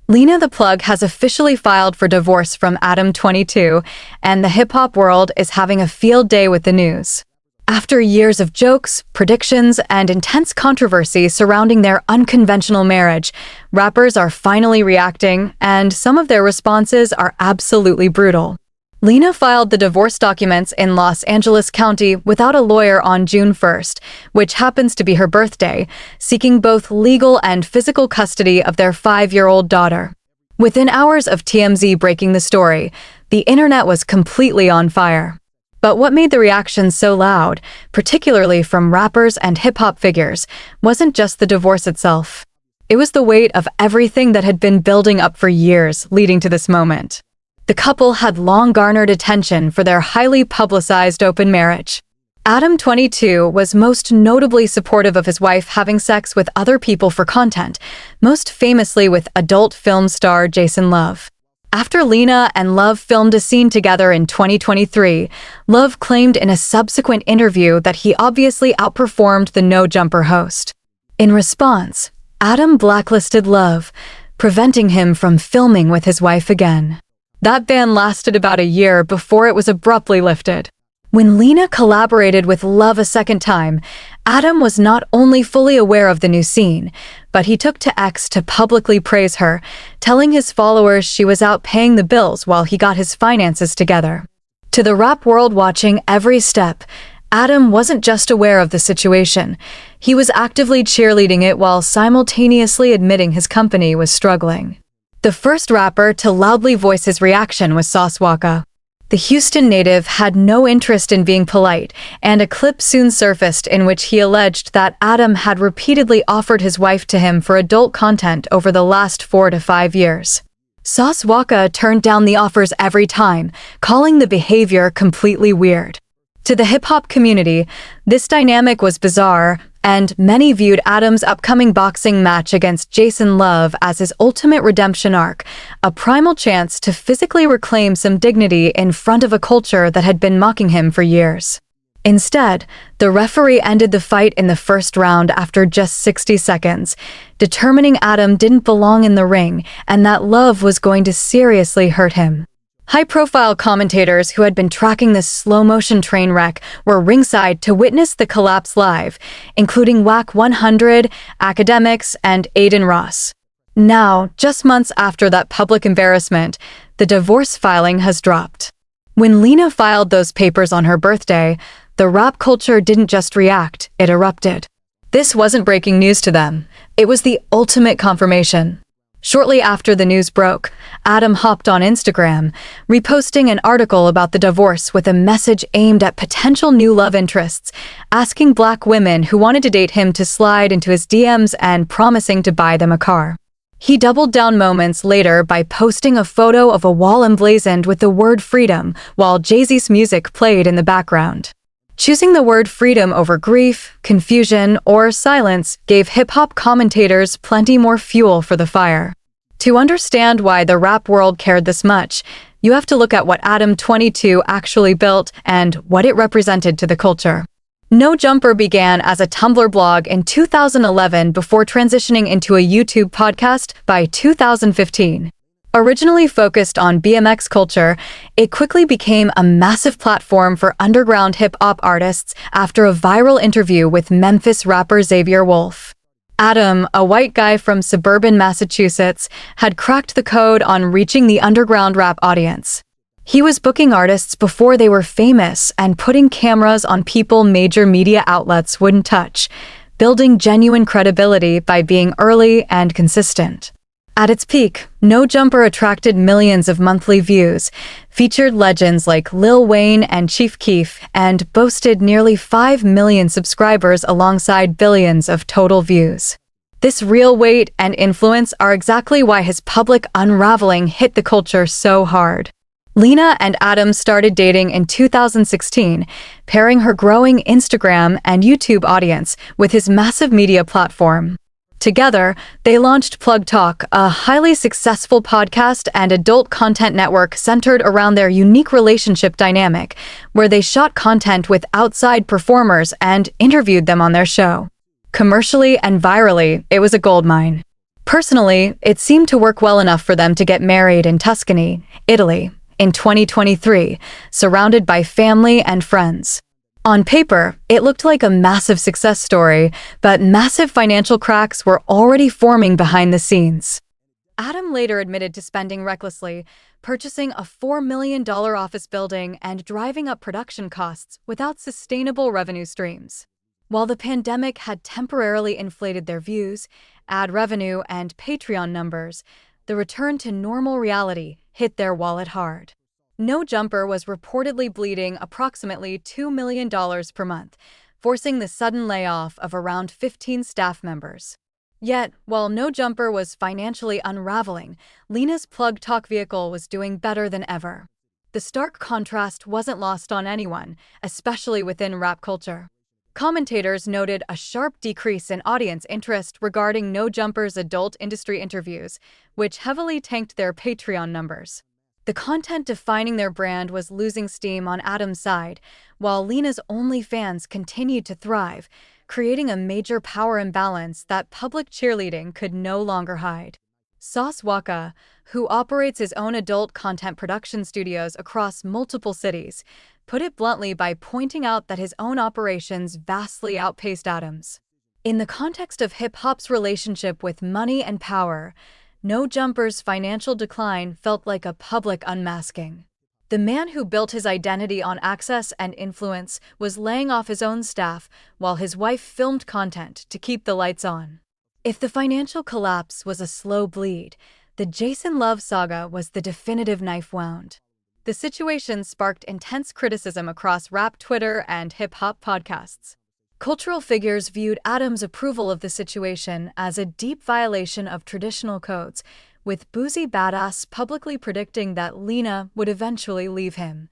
Lena The Plug has officially filed for divorce from Adam22, and the hip-hop world is having a field day with the news. After years of jokes, predictions, and intense controversy surrounding their unconventional marriage, rappers are finally reacting, and some of their responses are absolutely brutal. Lena filed the divorce documents in Los Angeles County without a lawyer on June 1st, which happens to be her birthday, seeking both legal and physical custody of their 5-year-old daughter. Within hours of TMZ breaking the story, the internet was completely on fire. But what made the reaction so loud, particularly from rappers and hip-hop figures, wasn't just the divorce itself. It was the weight of everything that had been building up for years leading to this moment. The couple had long garnered attention for their highly publicized open marriage. Adam22 was most notably supportive of his wife having sex with other people for content, most famously with adult film star Jason Love. After Lena and Love filmed a scene together in 2023, Love claimed in a subsequent interview that he obviously outperformed the No Jumper host. In response, Adam blacklisted Love, preventing him from filming with his wife again. That ban lasted about a year before it was abruptly lifted. When Lena collaborated with Love a second time, Adam was not only fully aware of the new scene, but he took to X to publicly praise her, telling his followers she was out paying the bills while he got his finances together. To the rap world watching every step, Adam wasn't just aware of the situation. He was actively cheerleading it while simultaneously admitting his company was struggling. The first rapper to loudly voice his reaction was Sauce Walka. The Houston native had no interest in being polite, and a clip soon surfaced in which he alleged that Adam had repeatedly offered his wife to him for adult content over the last 4 to 5 years. Sauce Walka turned down the offers every time, calling the behavior completely weird. To the hip-hop community, this dynamic was bizarre, and many viewed Adam's upcoming boxing match against Jason Love as his ultimate redemption arc, a primal chance to physically reclaim some dignity in front of a culture that had been mocking him for years. Instead, the referee ended the fight in the first round after just 60 seconds, determining Adam didn't belong in the ring and that Love was going to seriously hurt him. High-profile commentators who had been tracking this slow-motion train wreck were ringside to witness the collapse live, including Whack 100, Academics, and Aiden Ross. Now, just months after that public embarrassment, the divorce filing has dropped. When Lena filed those papers on her birthday, the rap culture didn't just react, it erupted. This wasn't breaking news to them. It was the ultimate confirmation. Shortly after the news broke, Adam hopped on Instagram, reposting an article about the divorce with a message aimed at potential new love interests, asking Black women who wanted to date him to slide into his DMs and promising to buy them a car. He doubled down moments later by posting a photo of a wall emblazoned with the word freedom while Jay-Z's music played in the background. Choosing the word freedom over grief, confusion, or silence gave hip-hop commentators plenty more fuel for the fire. To understand why the rap world cared this much, you have to look at what Adam22 actually built and what it represented to the culture. No Jumper began as a Tumblr blog in 2011 before transitioning into a YouTube podcast by 2015. Originally focused on BMX culture, it quickly became a massive platform for underground hip-hop artists after a viral interview with Memphis rapper Xavier Wolf. Adam, a white guy from suburban Massachusetts, had cracked the code on reaching the underground rap audience. He was booking artists before they were famous and putting cameras on people major media outlets wouldn't touch, building genuine credibility by being early and consistent. At its peak, No Jumper attracted millions of monthly views, featured legends like Lil Wayne and Chief Keef, and boasted nearly 5 million subscribers alongside billions of total views. This real weight and influence are exactly why his public unraveling hit the culture so hard. Lena and Adam started dating in 2016, pairing her growing Instagram and YouTube audience with his massive media platform. Together, they launched Plug Talk, a highly successful podcast and adult content network centered around their unique relationship dynamic, where they shot content with outside performers and interviewed them on their show. Commercially and virally, it was a goldmine. Personally, it seemed to work well enough for them to get married in Tuscany, Italy, in 2023, surrounded by family and friends. On paper, it looked like a massive success story, but massive financial cracks were already forming behind the scenes. Adam later admitted to spending recklessly, purchasing a $4 million office building and driving up production costs without sustainable revenue streams. While the pandemic had temporarily inflated their views, ad revenue, and Patreon numbers, the return to normal reality hit their wallet hard. No Jumper was reportedly bleeding approximately $2 million per month, forcing the sudden layoff of around 15 staff members. Yet, while No Jumper was financially unraveling, Lena's Plug talk vehicle was doing better than ever. The stark contrast wasn't lost on anyone, especially within rap culture. Commentators noted a sharp decrease in audience interest regarding No Jumper's adult industry interviews, which heavily tanked their Patreon numbers. The content defining their brand was losing steam on Adam's side, while Lena's OnlyFans continued to thrive, creating a major power imbalance that public cheerleading could no longer hide. Sauce Waka, who operates his own adult content production studios across multiple cities, put it bluntly by pointing out that his own operations vastly outpaced Adam's. In the context of hip-hop's relationship with money and power, No Jumper's financial decline felt like a public unmasking. The man who built his identity on access and influence was laying off his own staff while his wife filmed content to keep the lights on. If the financial collapse was a slow bleed, the Jason Love saga was the definitive knife wound. The situation sparked intense criticism across rap Twitter and hip-hop podcasts. Cultural figures viewed Adam's approval of the situation as a deep violation of traditional codes, with Boozy Badass publicly predicting that Lena would eventually leave him,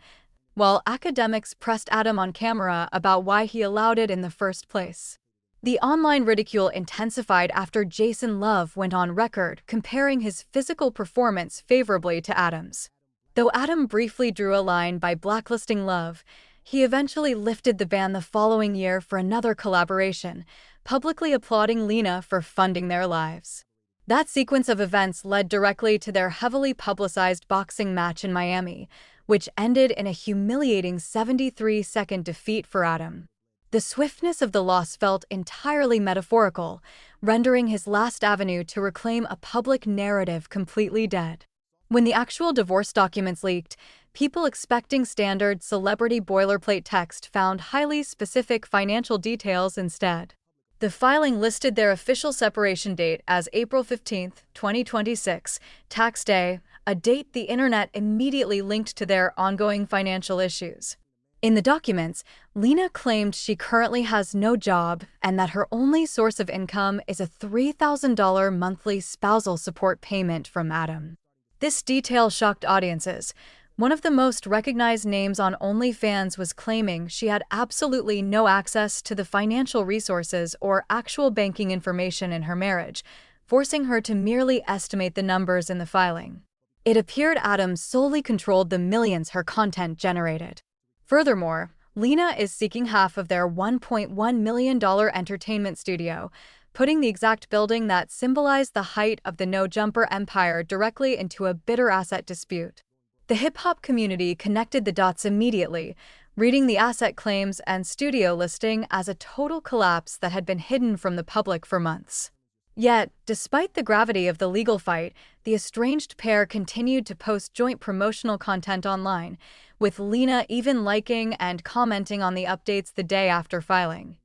while academics pressed Adam on camera about why he allowed it in the first place. The online ridicule intensified after Jason Love went on record comparing his physical performance favorably to Adam's. Though Adam briefly drew a line by blacklisting Love, he eventually lifted the ban the following year for another collaboration, publicly applauding Lena for funding their lives. That sequence of events led directly to their heavily publicized boxing match in Miami, which ended in a humiliating 73-second defeat for Adam. The swiftness of the loss felt entirely metaphorical, rendering his last avenue to reclaim a public narrative completely dead. When the actual divorce documents leaked, people expecting standard celebrity boilerplate text found highly specific financial details instead. The filing listed their official separation date as April 15, 2026, tax day, a date the internet immediately linked to their ongoing financial issues. In the documents, Lena claimed she currently has no job and that her only source of income is a $3,000 monthly spousal support payment from Adam. This detail shocked audiences. One of the most recognized names on OnlyFans was claiming she had absolutely no access to the financial resources or actual banking information in her marriage, forcing her to merely estimate the numbers in the filing. It appeared Adam solely controlled the millions her content generated. Furthermore, Lena is seeking half of their $1.1 million entertainment studio, putting the exact building that symbolized the height of the No Jumper empire directly into a bitter asset dispute. The hip-hop community connected the dots immediately, reading the asset claims and studio listing as a total collapse that had been hidden from the public for months. Yet, despite the gravity of the legal fight, the estranged pair continued to post joint promotional content online, with Lena even liking and commenting on the updates the day after filing.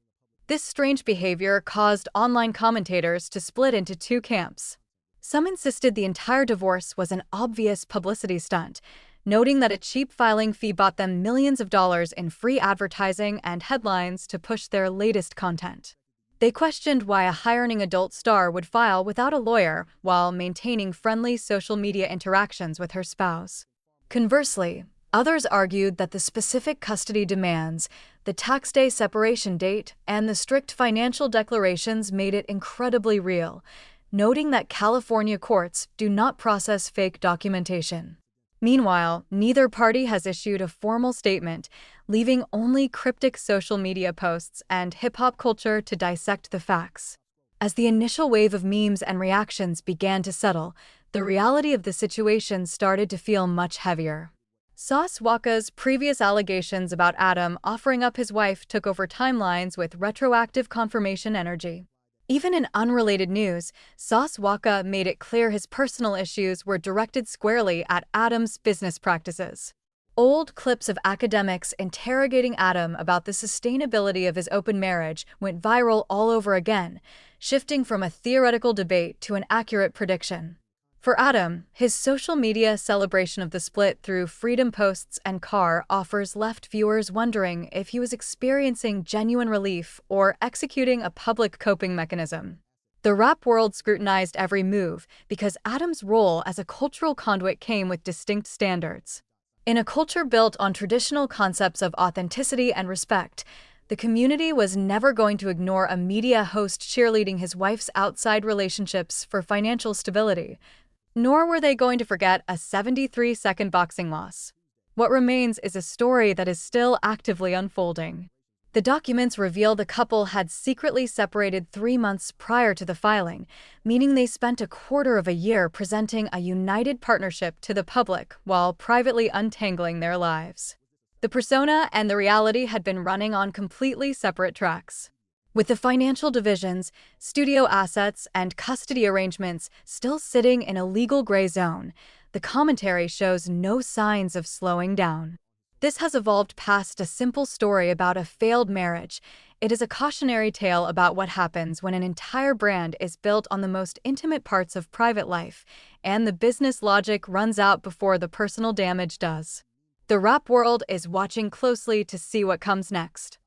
This strange behavior caused online commentators to split into two camps. Some insisted the entire divorce was an obvious publicity stunt, noting that a cheap filing fee bought them millions of dollars in free advertising and headlines to push their latest content. They questioned why a high-earning adult star would file without a lawyer while maintaining friendly social media interactions with her spouse. Conversely, others argued that the specific custody demands, the tax day separation date, and the strict financial declarations made it incredibly real, noting that California courts do not process fake documentation. Meanwhile, neither party has issued a formal statement, leaving only cryptic social media posts and hip-hop culture to dissect the facts. As the initial wave of memes and reactions began to settle, the reality of the situation started to feel much heavier. Sauce Walka's previous allegations about Adam offering up his wife took over timelines with retroactive confirmation energy. Even in unrelated news, Sauce Walka made it clear his personal issues were directed squarely at Adam's business practices. Old clips of academics interrogating Adam about the sustainability of his open marriage went viral all over again, shifting from a theoretical debate to an accurate prediction. For Adam, his social media celebration of the split through freedom posts and car offers left viewers wondering if he was experiencing genuine relief or executing a public coping mechanism. The rap world scrutinized every move because Adam's role as a cultural conduit came with distinct standards. In a culture built on traditional concepts of authenticity and respect, the community was never going to ignore a media host cheerleading his wife's outside relationships for financial stability. Nor were they going to forget a 73-second boxing loss. What remains is a story that is still actively unfolding. The documents reveal the couple had secretly separated 3 months prior to the filing, meaning they spent a quarter of a year presenting a united partnership to the public while privately untangling their lives. The persona and the reality had been running on completely separate tracks. With the financial divisions, studio assets, and custody arrangements still sitting in a legal gray zone, the commentary shows no signs of slowing down. This has evolved past a simple story about a failed marriage. It is a cautionary tale about what happens when an entire brand is built on the most intimate parts of private life, and the business logic runs out before the personal damage does. The rap world is watching closely to see what comes next.